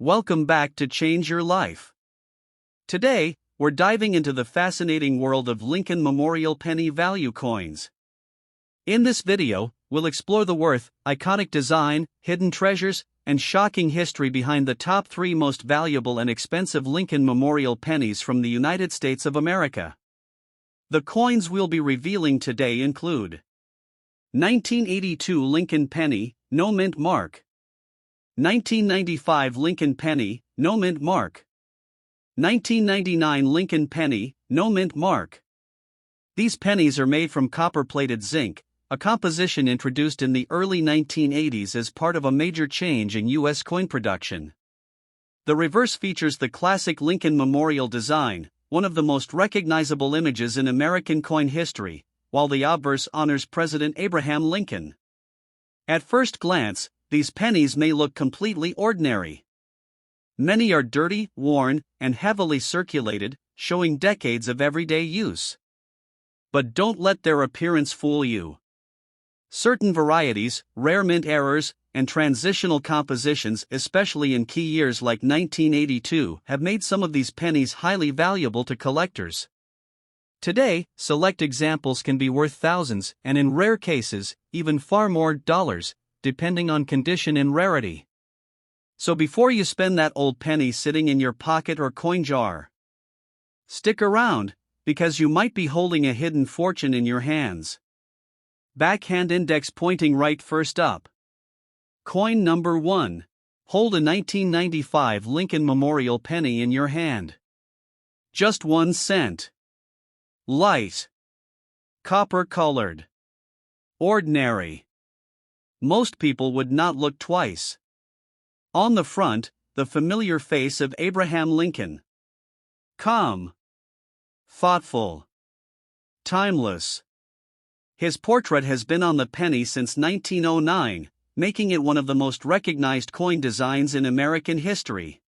Welcome back to Change Your Life. Today, we're diving into the fascinating world of Lincoln Memorial penny value coins. In this video, we'll explore the worth, iconic design, hidden treasures, and shocking history behind the top 3 most valuable and expensive Lincoln Memorial pennies from the United States of America. The coins we'll be revealing today include 1982 Lincoln penny, no mint mark. 1995 Lincoln penny, no mint mark. 1999 Lincoln penny, no mint mark. These pennies are made from copper-plated zinc, a composition introduced in the early 1980s as part of a major change in U.S. coin production. The reverse features the classic Lincoln Memorial design, one of the most recognizable images in American coin history, while the obverse honors President Abraham Lincoln. At first glance, these pennies may look completely ordinary. Many are dirty, worn, and heavily circulated, showing decades of everyday use. But don't let their appearance fool you. Certain varieties, rare mint errors, and transitional compositions, especially in key years like 1982, have made some of these pennies highly valuable to collectors. Today, select examples can be worth thousands, and in rare cases, even far more dollars, depending on condition and rarity. So before you spend that old penny sitting in your pocket or coin jar, stick around, because you might be holding a hidden fortune in your hands. Backhand index pointing right first up. Coin number 1. Hold a 1995 Lincoln Memorial penny in your hand. Just 1 cent. Light. Copper-colored. Ordinary. Most people would not look twice. On the front, the familiar face of Abraham Lincoln. Calm. Thoughtful. Timeless. His portrait has been on the penny since 1909, making it one of the most recognized coin designs in American history.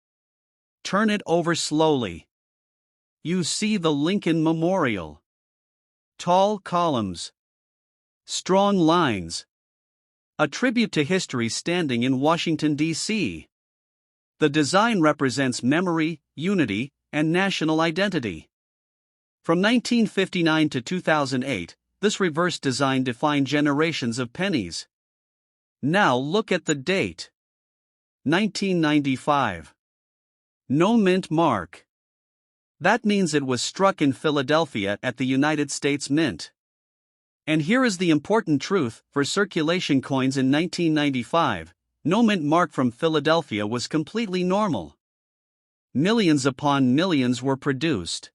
Turn it over slowly. You see the Lincoln Memorial. Tall columns. Strong lines. A tribute to history standing in Washington, D.C. The design represents memory, unity, and national identity. From 1959 to 2008, this reverse design defined generations of pennies. Now look at the date. 1995. No mint mark. That means it was struck in Philadelphia at the United States Mint. And here is the important truth: for circulation coins in 1995, no mint mark from Philadelphia was completely normal. Millions upon millions were produced.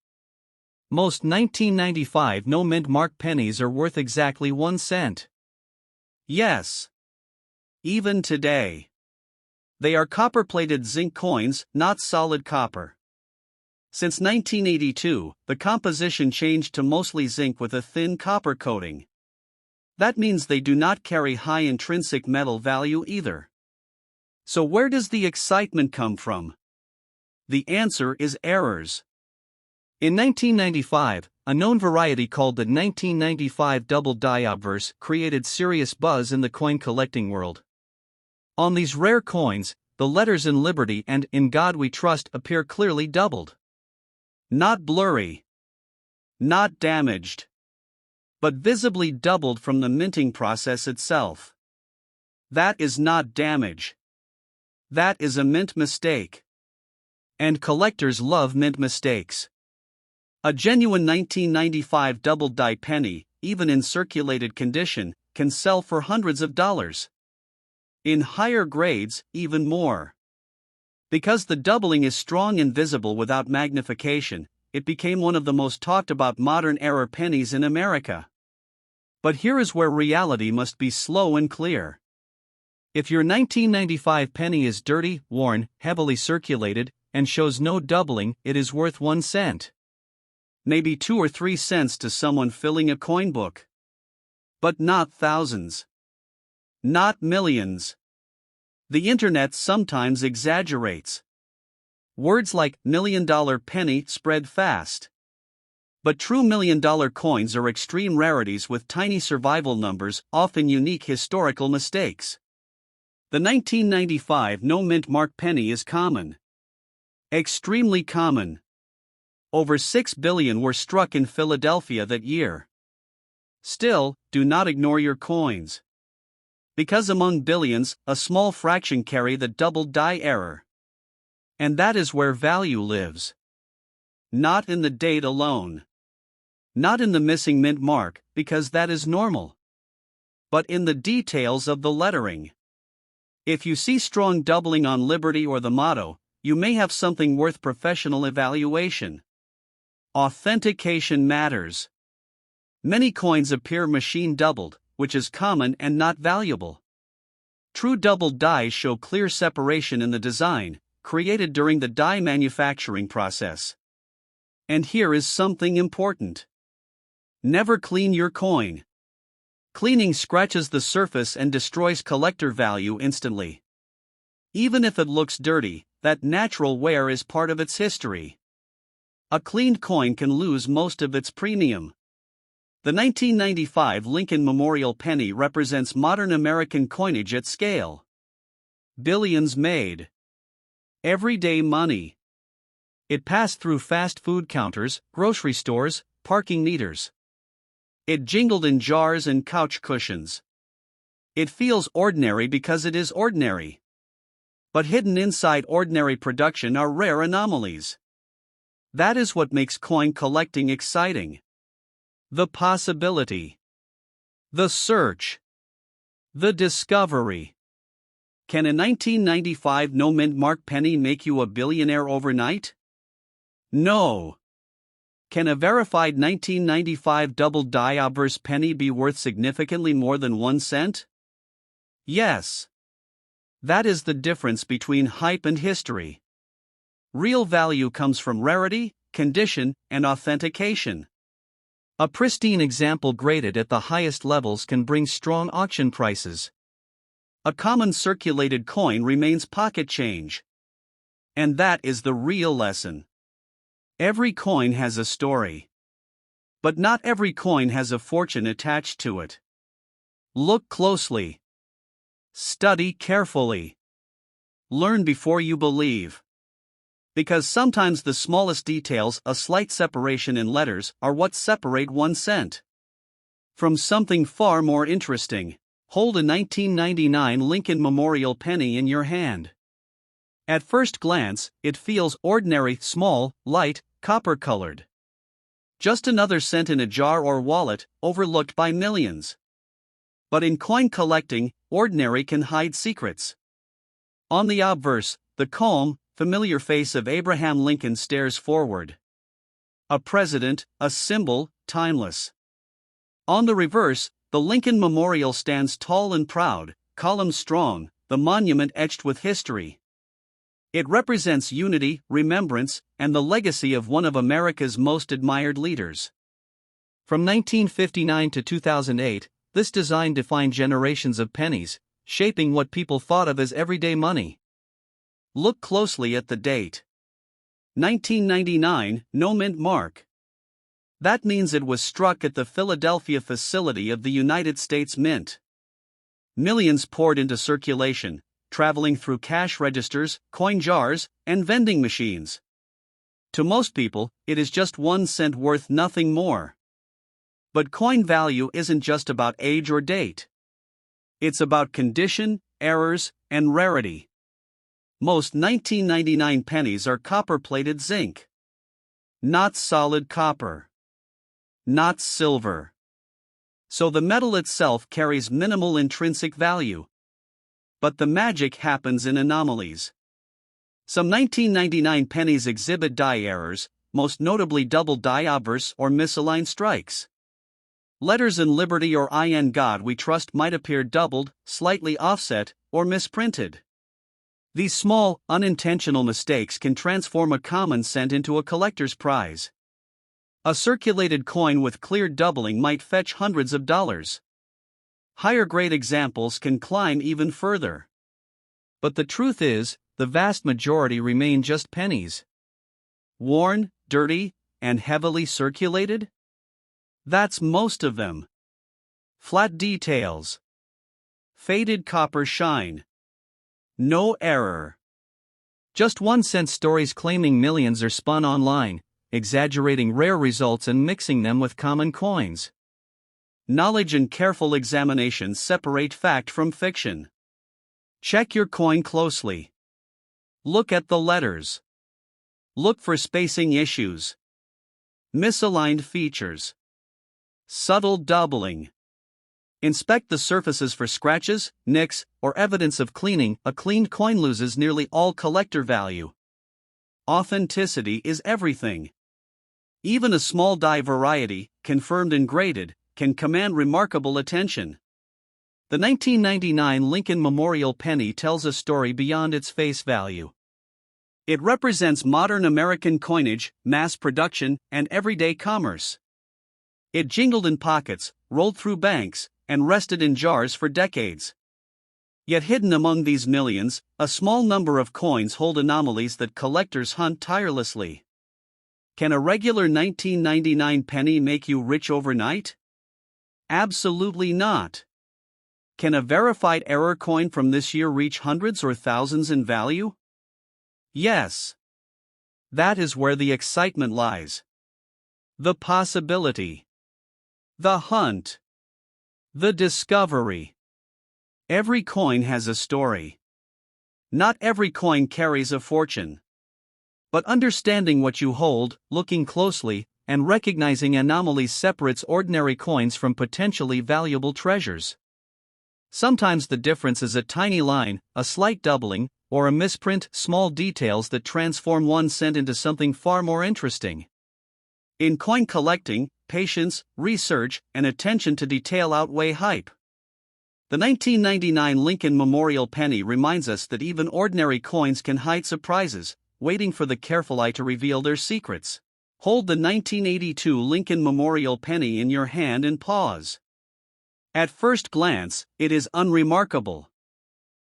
Most 1995 no mint mark pennies are worth exactly 1 cent. Yes. Even today. They are copper-plated zinc coins, not solid copper. Since 1982, the composition changed to mostly zinc with a thin copper coating. That means they do not carry high intrinsic metal value either. So where does the excitement come from? The answer is errors. In 1995, a known variety called the 1995 double die obverse created serious buzz in the coin collecting world. On these rare coins, the letters "In Liberty" and "In God We Trust" appear clearly doubled. Not blurry. Not damaged. But visibly doubled from the minting process itself. That is not damage. That is a mint mistake. And collectors love mint mistakes. A genuine 1995 double die penny, even in circulated condition, can sell for hundreds of dollars. In higher grades, even more. Because the doubling is strong and visible without magnification, it became one of the most talked about modern era pennies in America. But here is where reality must be slow and clear. If your 1995 penny is dirty, worn, heavily circulated, and shows no doubling, it is worth 1 cent. Maybe 2 or 3 cents to someone filling a coin book. But not thousands. Not millions. The internet sometimes exaggerates. Words like $1 million penny spread fast. But true $1 million coins are extreme rarities with tiny survival numbers, often unique historical mistakes. The 1995 no mint mark penny is common. Extremely common. Over 6 billion were struck in Philadelphia that year. Still, do not ignore your coins. Because among billions, a small fraction carry the double die error. And that is where value lives. Not in the date alone. Not in the missing mint mark, because that is normal. But in the details of the lettering. If you see strong doubling on Liberty or the motto, you may have something worth professional evaluation. Authentication matters. Many coins appear machine doubled, which is common and not valuable. True doubled dies show clear separation in the design, created during the die manufacturing process. And here is something important. Never clean your coin. Cleaning scratches the surface and destroys collector value instantly. Even if it looks dirty, that natural wear is part of its history. A cleaned coin can lose most of its premium. The 1995 Lincoln Memorial Penny represents modern American coinage at scale. Billions made. Everyday money. It passed through fast food counters, grocery stores, parking meters. It jingled in jars and couch cushions. It feels ordinary because it is ordinary. But hidden inside ordinary production are rare anomalies. That is what makes coin collecting exciting. The possibility. The search. The discovery. Can a 1995 no mint mark penny make you a billionaire overnight? No. Can a verified 1995 double die obverse penny be worth significantly more than 1 cent? Yes. That is the difference between hype and history. Real value comes from rarity, condition, and authentication. A pristine example graded at the highest levels can bring strong auction prices. A common circulated coin remains pocket change. And that is the real lesson. Every coin has a story. But not every coin has a fortune attached to it. Look closely. Study carefully. Learn before you believe. Because sometimes the smallest details, a slight separation in letters, are what separate 1 cent from something far more interesting. Hold a 1999 Lincoln Memorial penny in your hand. At first glance, it feels ordinary, small, light, copper-colored. Just another cent in a jar or wallet, overlooked by millions. But in coin collecting, ordinary can hide secrets. On the obverse, the calm, familiar face of Abraham Lincoln stares forward. A president, a symbol, timeless. On the reverse, the Lincoln Memorial stands tall and proud, columns strong, the monument etched with history. It represents unity, remembrance, and the legacy of one of America's most admired leaders. From 1959 to 2008, this design defined generations of pennies, shaping what people thought of as everyday money. Look closely at the date. 1999, no mint mark. That means it was struck at the Philadelphia facility of the United States Mint. Millions poured into circulation, traveling through cash registers, coin jars, and vending machines. To most people, it is just 1 cent worth nothing more. But coin value isn't just about age or date. It's about condition, errors, and rarity. Most 1999 pennies are copper-plated zinc. Not solid copper. Not silver. So the metal itself carries minimal intrinsic value. But the magic happens in anomalies. Some 1999 pennies exhibit die errors, most notably double die obverse or misaligned strikes. Letters in Liberty or in God We Trust might appear doubled, slightly offset, or misprinted. These small, unintentional mistakes can transform a common cent into a collector's prize. A circulated coin with clear doubling might fetch hundreds of dollars. Higher grade examples can climb even further. But the truth is, the vast majority remain just pennies. Worn, dirty, and heavily circulated? That's most of them. Flat details. Faded copper shine. No error. Just 1-cent stories claiming millions are spun online, exaggerating rare results and mixing them with common coins. Knowledge and careful examination separate fact from fiction. Check your coin closely. Look at the letters. Look for spacing issues. Misaligned features. Subtle doubling. Inspect the surfaces for scratches, nicks, or evidence of cleaning. A cleaned coin loses nearly all collector value. Authenticity is everything. Even a small die variety, confirmed and graded, can command remarkable attention. The 1999 Lincoln Memorial penny tells a story beyond its face value. It represents modern American coinage, mass production, and everyday commerce. It jingled in pockets, rolled through banks, and rested in jars for decades. Yet hidden among these millions, a small number of coins hold anomalies that collectors hunt tirelessly. Can a regular 1999 penny make you rich overnight? Absolutely not. Can a verified error coin from this year reach hundreds or thousands in value? Yes. That is where the excitement lies. The possibility. The hunt. The discovery. Every coin has a story. Not every coin carries a fortune. But understanding what you hold, looking closely, and recognizing anomalies separates ordinary coins from potentially valuable treasures. Sometimes the difference is a tiny line, a slight doubling, or a misprint, small details that transform 1 cent into something far more interesting. In coin collecting, patience, research, and attention to detail outweigh hype. The 1999 Lincoln Memorial penny reminds us that even ordinary coins can hide surprises, waiting for the careful eye to reveal their secrets. Hold the 1982 Lincoln Memorial penny in your hand and pause. At first glance, it is unremarkable.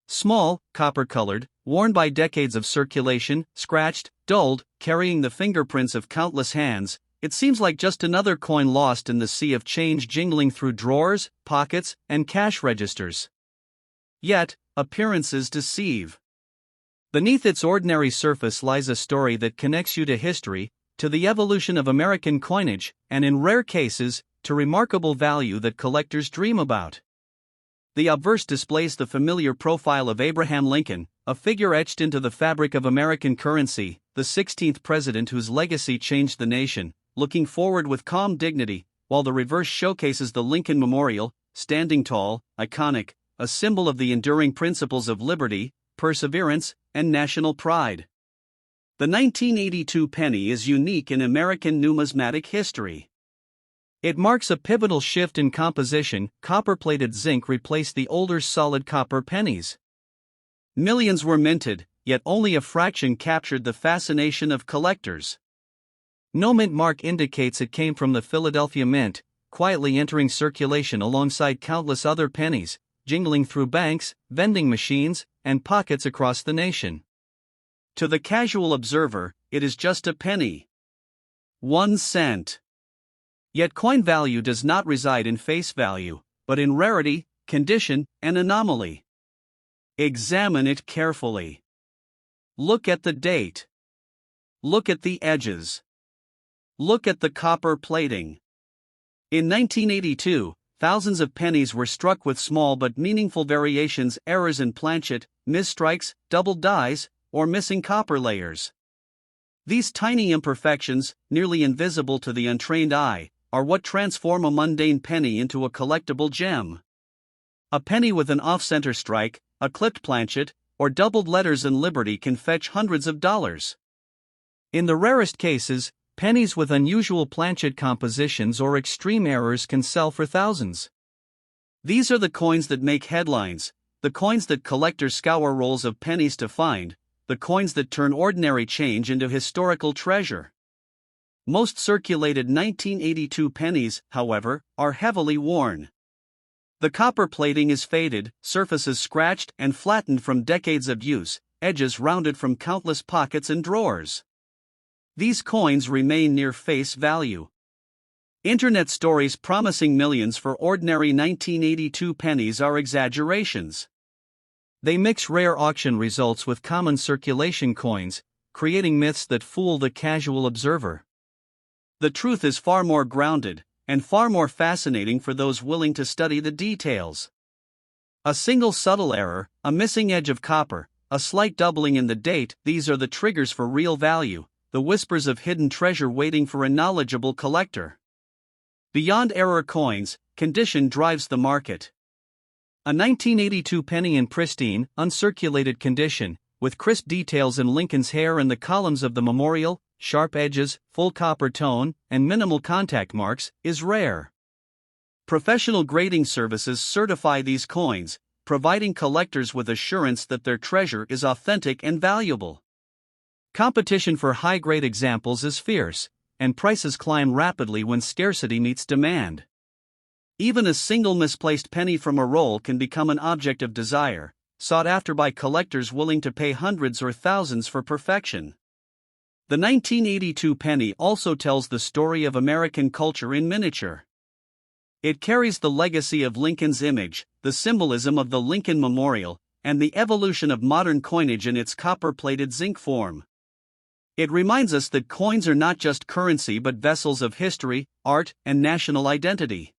Small, copper-colored, worn by decades of circulation, scratched, dulled, carrying the fingerprints of countless hands, it seems like just another coin lost in the sea of change jingling through drawers, pockets, and cash registers. Yet, appearances deceive. Beneath its ordinary surface lies a story that connects you to history, to the evolution of American coinage, and in rare cases, to remarkable value that collectors dream about. The obverse displays the familiar profile of Abraham Lincoln, a figure etched into the fabric of American currency, the 16th president whose legacy changed the nation, looking forward with calm dignity, while the reverse showcases the Lincoln Memorial, standing tall, iconic, a symbol of the enduring principles of liberty, perseverance, and national pride. The 1982 penny is unique in American numismatic history. It marks a pivotal shift in composition. Copper-plated zinc replaced the older solid copper pennies. Millions were minted, yet only a fraction captured the fascination of collectors. No mint mark indicates it came from the Philadelphia Mint, quietly entering circulation alongside countless other pennies, jingling through banks, vending machines, and pockets across the nation. To the casual observer, it is just a penny. 1 cent. Yet coin value does not reside in face value, but in rarity, condition, and anomaly. Examine it carefully. Look at the date. Look at the edges. Look at the copper plating. In 1982, thousands of pennies were struck with small but meaningful variations, errors in planchet, misstrikes, doubled dies, or missing copper layers. These tiny imperfections, nearly invisible to the untrained eye, are what transform a mundane penny into a collectible gem. A penny with an off-center strike, a clipped planchet, or doubled letters in Liberty can fetch hundreds of dollars. In the rarest cases, pennies with unusual planchet compositions or extreme errors can sell for thousands. These are the coins that make headlines, the coins that collectors scour rolls of pennies to find, the coins that turn ordinary change into historical treasure. Most circulated 1982 pennies, however, are heavily worn. The copper plating is faded, surfaces scratched and flattened from decades of use, edges rounded from countless pockets and drawers. These coins remain near face value. Internet stories promising millions for ordinary 1982 pennies are exaggerations. They mix rare auction results with common circulation coins, creating myths that fool the casual observer. The truth is far more grounded, and far more fascinating for those willing to study the details. A single subtle error, a missing edge of copper, a slight doubling in the date, these are the triggers for real value, the whispers of hidden treasure waiting for a knowledgeable collector. Beyond error coins, condition drives the market. A 1982 penny in pristine, uncirculated condition, with crisp details in Lincoln's hair and the columns of the memorial, sharp edges, full copper tone, and minimal contact marks, is rare. Professional grading services certify these coins, providing collectors with assurance that their treasure is authentic and valuable. Competition for high-grade examples is fierce, and prices climb rapidly when scarcity meets demand. Even a single misplaced penny from a roll can become an object of desire, sought after by collectors willing to pay hundreds or thousands for perfection. The 1982 penny also tells the story of American culture in miniature. It carries the legacy of Lincoln's image, the symbolism of the Lincoln Memorial, and the evolution of modern coinage in its copper-plated zinc form. It reminds us that coins are not just currency but vessels of history, art, and national identity.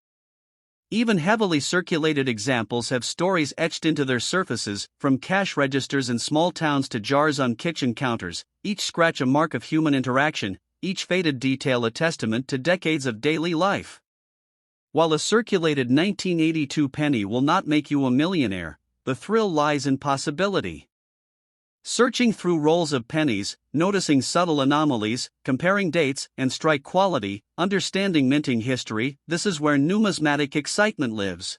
Even heavily circulated examples have stories etched into their surfaces, from cash registers in small towns to jars on kitchen counters, each scratch a mark of human interaction, each faded detail a testament to decades of daily life. While a circulated 1982 penny will not make you a millionaire, the thrill lies in possibility. Searching through rolls of pennies, noticing subtle anomalies, comparing dates and strike quality, understanding minting history, this is where numismatic excitement lives.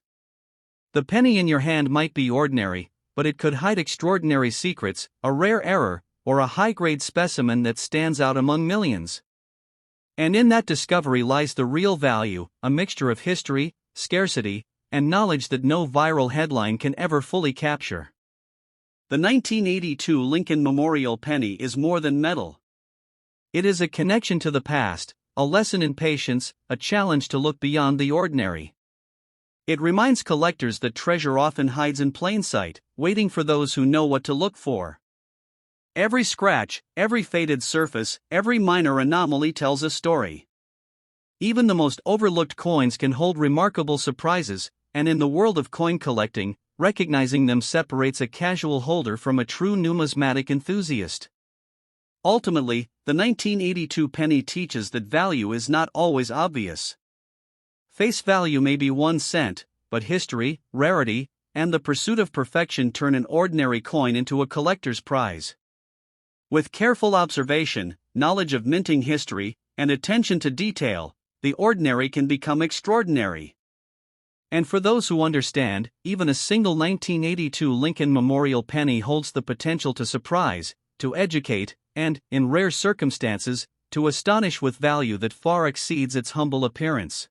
The penny in your hand might be ordinary, but it could hide extraordinary secrets, a rare error, or a high-grade specimen that stands out among millions. And in that discovery lies the real value, a mixture of history, scarcity, and knowledge that no viral headline can ever fully capture. The 1982 Lincoln Memorial penny is more than metal. It is a connection to the past, a lesson in patience, a challenge to look beyond the ordinary. It reminds collectors that treasure often hides in plain sight, waiting for those who know what to look for. Every scratch, every faded surface, every minor anomaly tells a story. Even the most overlooked coins can hold remarkable surprises, and in the world of coin collecting, recognizing them separates a casual holder from a true numismatic enthusiast. Ultimately, the 1982 penny teaches that value is not always obvious. Face value may be 1 cent, but history, rarity, and the pursuit of perfection turn an ordinary coin into a collector's prize. With careful observation, knowledge of minting history, and attention to detail, the ordinary can become extraordinary. And for those who understand, even a single 1982 Lincoln Memorial penny holds the potential to surprise, to educate, and, in rare circumstances, to astonish with value that far exceeds its humble appearance.